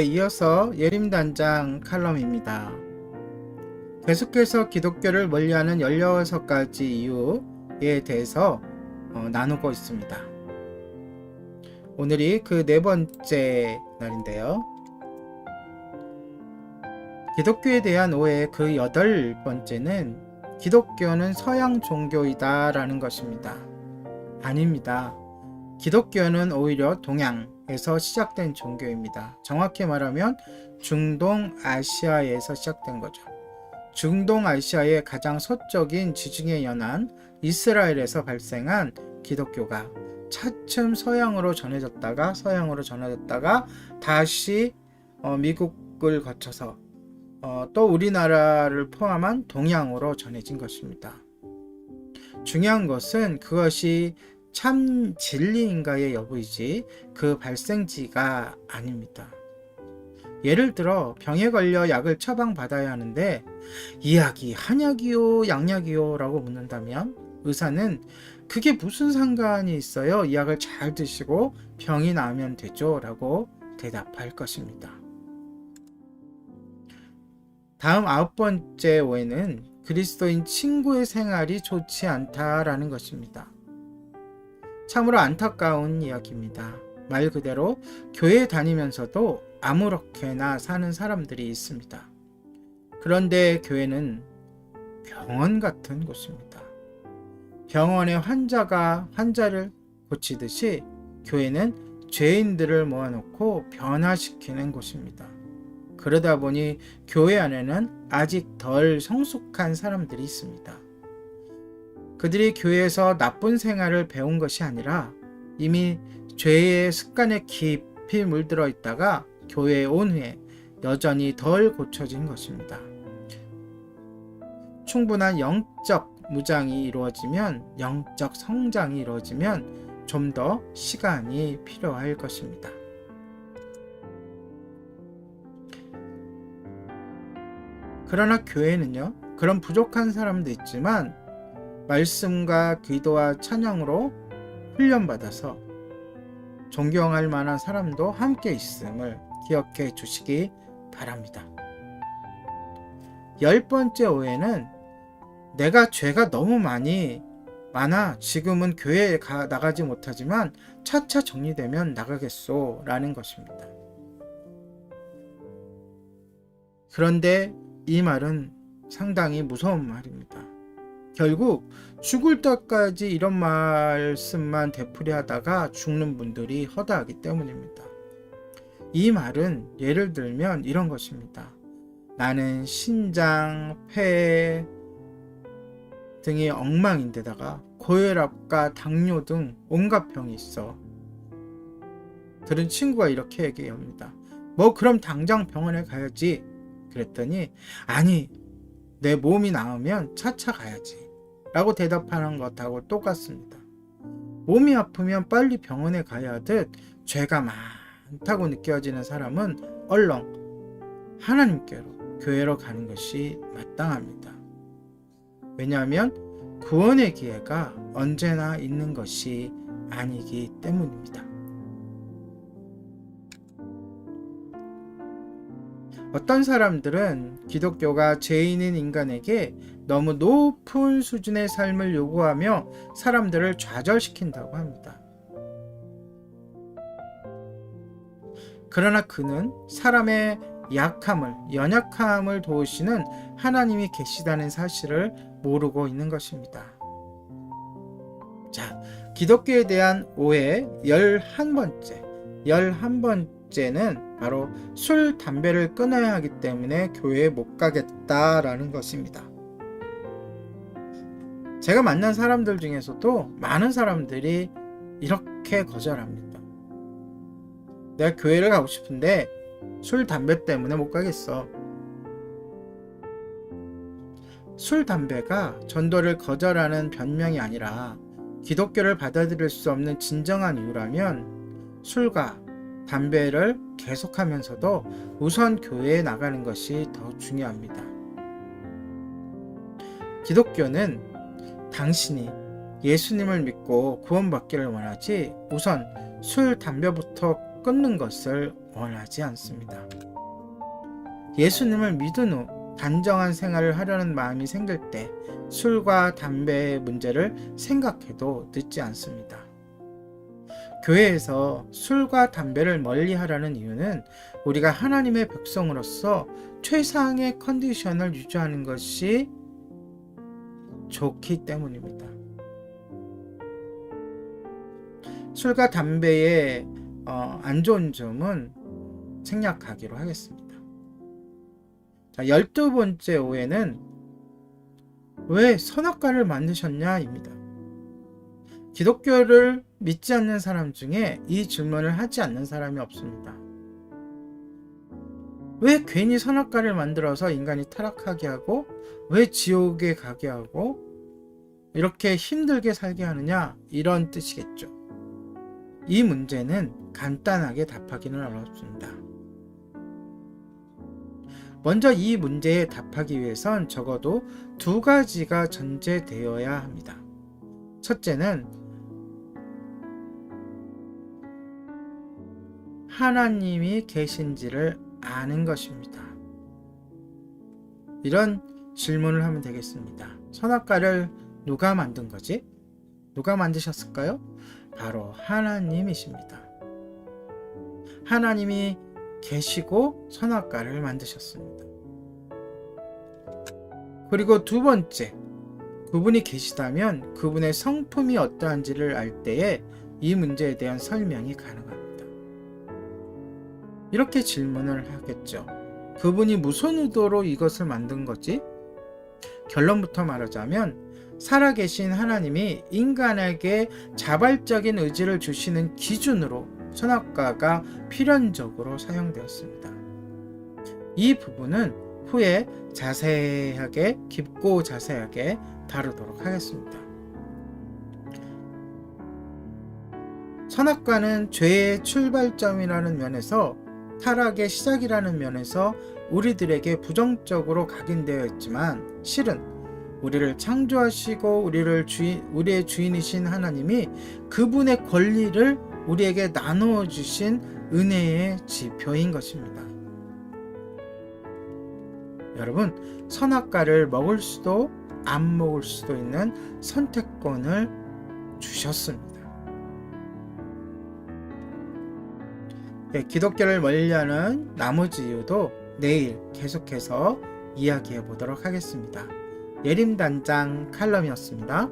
이어서 예림단장 칼럼입니다. 계속해서 기독교를 멀리하는 16가지 이유에 대해서 나누고 있습니다. 오늘이 그 4번째 날인데요. 기독교에 대한 오해 그 8번째는 기독교는 서양 종교이다 라는 것입니다. 아닙니다. 기독교는 오히려 동양에서 시작된 종교입니다. 정확히 말하면 중동아시아에서 시작된 거죠. 중동아시아의 가장 서쪽인 지중해 연안 이스라엘에서 발생한 기독교가 차츰 서양으로 전해졌다가 다시 미국을 거쳐서 또 우리나라를 포함한 동양으로 전해진 것입니다. 중요한 것은 그것이 참 진리인가의 여부이지 그 발생지가 아닙니다. 예를 들어 병에 걸려 약을 처방받아야 하는데 이 약이 한약이요 양약이요 라고 묻는다면 의사는 그게 무슨 상관이 있어요? 이 약을 잘 드시고 병이 나으면 되죠 라고 대답할 것입니다. 다음 9번째 오해는 그리스도인 친구의 생활이 좋지 않다라는 것입니다. 참으로 안타까운 이야기입니다. 말 그대로 교회 다니면서도 아무렇게나 사는 사람들이 있습니다. 그런데 교회는 병원 같은 곳입니다. 병원에 환자가 환자를 고치듯이 교회는 죄인들을 모아놓고 변화시키는 곳입니다. 그러다 보니 교회 안에는 아직 덜 성숙한 사람들이 있습니다. 그들이 교회에서 나쁜 생활을 배운 것이 아니라 이미 죄의 습관에 깊이 물들어 있다가 교회에 온 후에 여전히 덜 고쳐진 것입니다. 충분한 영적 무장이 이루어지면, 영적 성장이 이루어지면 좀 더 시간이 필요할 것입니다. 그러나 교회는요, 그런 부족한 사람도 있지만 말씀과 기도와 찬양으로 훈련받아서 존경할 만한 사람도 함께 있음을 기억해 주시기 바랍니다. 10번째 오해는 내가 죄가 너무 많아 지금은 교회에 나가지 못하지만 차차 정리되면 나가겠소 라는 것입니다. 그런데 이 말은 상당히 무서운 말입니다. 결국 죽을 때까지 이런 말씀만 되풀이하다가 죽는 분들이 허다하기 때문입니다. 이 말은 예를 들면 이런 것입니다. 나는 신장, 폐 등이 엉망인데다가 고혈압과 당뇨 등 온갖 병이 있어. 들은 친구가 이렇게 얘기합니다. 그럼 당장 병원에 가야지. 그랬더니 아니, 내 몸이 나으면 차차 가야지 라고 대답하는 것하고 똑같습니다. 몸이 아프면 빨리 병원에 가야 하듯 죄가 많다고 느껴지는 사람은 얼렁 하나님께로 교회로 가는 것이 마땅합니다. 왜냐하면 구원의 기회가 언제나 있는 것이 아니기 때문입니다. 어떤 사람들은 기독교가 죄인인 인간에게 너무 높은 수준의 삶을 요구하며 사람들을 좌절시킨다고 합니다. 그러나 그는 사람의 약함을, 연약함을 도우시는 하나님이 계시다는 사실을 모르고 있는 것입니다. 자, 기독교에 대한 오해 11번째는 바로 술, 담배를 끊어야 하기 때문에 교회에 못 가겠다라는 것입니다. 제가 만난 사람들 중에서도 많은 사람들이 이렇게 거절합니다. 내가 교회를 가고 싶은데 술, 담배 때문에 못 가겠어. 술, 담배가 전도를 거절하는 변명이 아니라 기독교를 받아들일 수 없는 진정한 이유라면 술과 담배를 계속하면서도 우선 교회에 나가는 것이 더 중요합니다. 기독교는 당신이 예수님을 믿고 구원받기를 원하지 우선 술, 담배부터 끊는 것을 원하지 않습니다. 예수님을 믿은 후 단정한 생활을 하려는 마음이 생길 때 술과 담배의 문제를 생각해도 늦지 않습니다. 교회에서 술과 담배를 멀리 하라는 이유는 우리가 하나님의 백성으로서 최상의 컨디션을 유지하는 것이 좋기 때문입니다. 술과 담배의 안 좋은 점은 생략하기로 하겠습니다. 자, 12번째 오해는 왜 선악과를 만드셨냐 입니다. 기독교를 믿지 않는 사람 중에 이 질문을 하지 않는 사람이 없습니다. 왜 괜히 선악과를 만들어서 인간이 타락하게 하고 왜 지옥에 가게 하고 이렇게 힘들게 살게 하느냐, 이런 뜻이겠죠. 이 문제는 간단하게 답하기는 어렵습니다. 먼저 이 문제에 답하기 위해선 적어도 두 가지가 전제되어야 합니다. 첫째는 하나님이 계신지를 아는 것입니다. 이런 질문을 하면 되겠습니다. 선악과를 누가 만든 거지? 누가 만드셨을까요? 바로 하나님이십니다. 하나님이 계시고 선악과를 만드셨습니다. 그리고 두 번째, 그분이 계시다면 그분의 성품이 어떠한지를 알 때에 이 문제에 대한 설명이 가능합니다. 이렇게 질문을 하겠죠. 그분이 무슨 의도로 이것을 만든 거지? 결론부터 말하자면 살아계신 하나님이 인간에게 자발적인 의지를 주시는 기준으로 선악과가 필연적으로 사용되었습니다. 이 부분은 후에 깊고 자세하게 다루도록 하겠습니다. 선악과는 죄의 출발점이라는 면에서, 타락의 시작이라는 면에서 우리들에게 부정적으로 각인되어 있지만 실은 우리를 창조하시고 우리의 주인이신 하나님이 그분의 권리를 우리에게 나누어 주신 은혜의 지표인 것입니다. 여러분, 선악과를 먹을 수도 안 먹을 수도 있는 선택권을 주셨습니다. 기독교를 멀리하는 나머지 이유도 내일 계속해서 이야기해 보도록 하겠습니다. 예림단장 칼럼이었습니다.